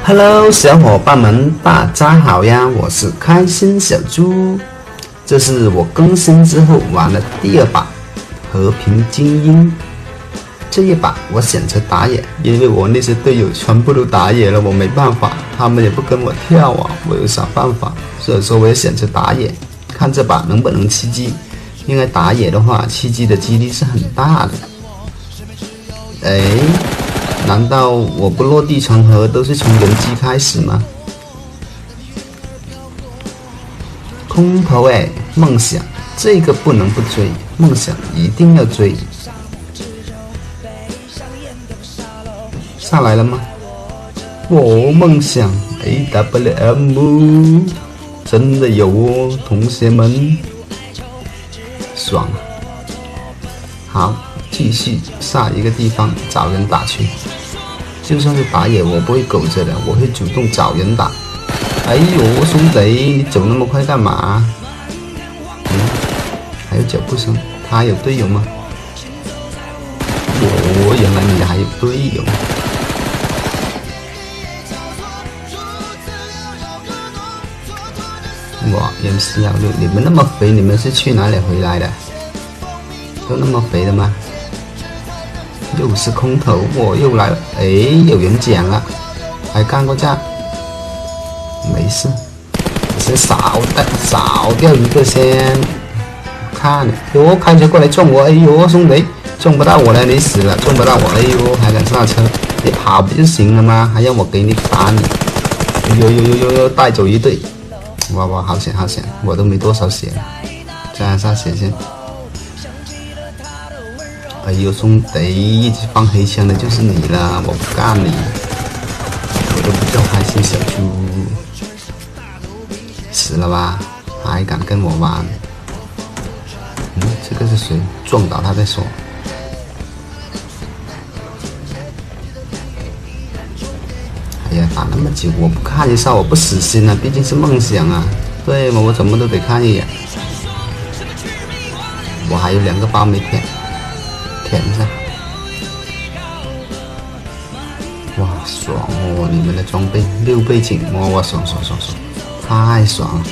Hello， 小伙伴们，大家好呀！我是开心小猪，这是我更新之后玩的第2把和平精英。这一把我选择打野，因为我那些队友全部都打野了，我没办法，他们也不跟我跳啊，我有啥办法？所以说我也选择打野，看这把能不能吃鸡。因为打野的话，吃鸡的几率是很大的。哎。难道我不落地成盒都是从人机开始吗？空投哎，梦想这个不能不追，梦想一定要追。上来了吗？我梦想 AWM 真的有哦，同学们，爽！好，继续下一个地方找人打去。就算是打野，我不会苟着的，我会主动找人打。哎呦，兄弟，你走那么快干嘛？还有脚步声，他有队友吗？原来你还有队友。哇，MC16，你们那么肥，你们是去哪里回来的？都那么肥的吗？又是空投，我又来了。哎，有人捡了，还干过架，没事，先扫掉一个先。看，哟，开车过来撞我，哎呦，兄弟，撞不到我了，你死了，撞不到我，哎呦，还敢刹车？你跑不就行了吗？还要我给你打你？呦，带走一队，哇，好险，我都没多少血，加一下血先。哎呦，兄弟，一直放黑枪的就是你了，我不干你，我都不叫开心小猪，死了吧？还敢跟我玩？这个是谁？撞倒他再说。哎呀，打那么久，我不看一下，我不死心啊，毕竟是梦想啊，对吗？我怎么都得看一眼。我还有2个包没舔。舔一下，哇，爽哦！你们的装备6倍警，哇，爽，太爽了！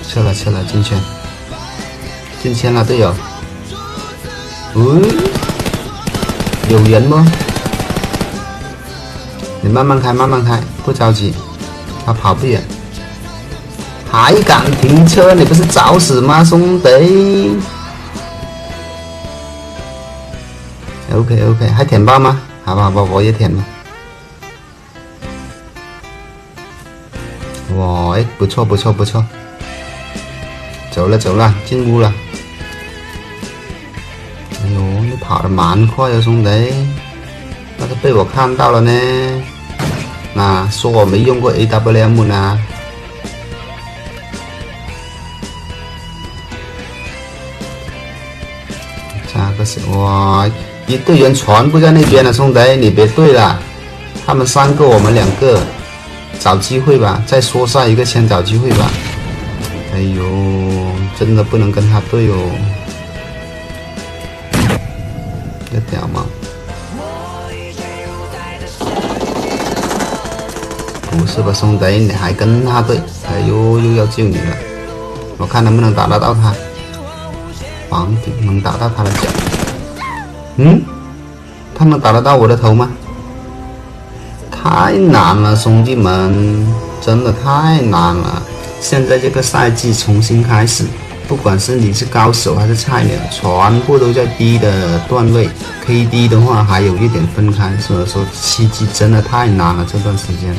撤了，进圈了，队友。有人吗？你慢慢开，不着急，他跑不远。还敢停车？你不是找死吗，兄弟？OK， 还舔包吗？好吧，我也舔了。哇，哎，不错。走了，进屋了。哎呦，你跑得蛮快啊，兄弟！要是被我看到了呢？那说我没用过 AWM 呢？加个血，哇！一队人全部在那边了，兄弟，你别对了，他们3个，我们2个，找机会吧，再缩下一个圈，找机会吧。哎呦，真的不能跟他对哦，这屌吗？不是吧，兄弟，你还跟他对？哎呦，又要救你了，我看能不能打得到他。房顶能打到他的脚。他能打得到我的头吗？太难了，兄弟们，真的太难了。现在这个赛季重新开始，不管是你是高手还是菜鸟，全部都在低的段位 ，KD 的话还有一点分开，所以说吃鸡真的太难了这段时间。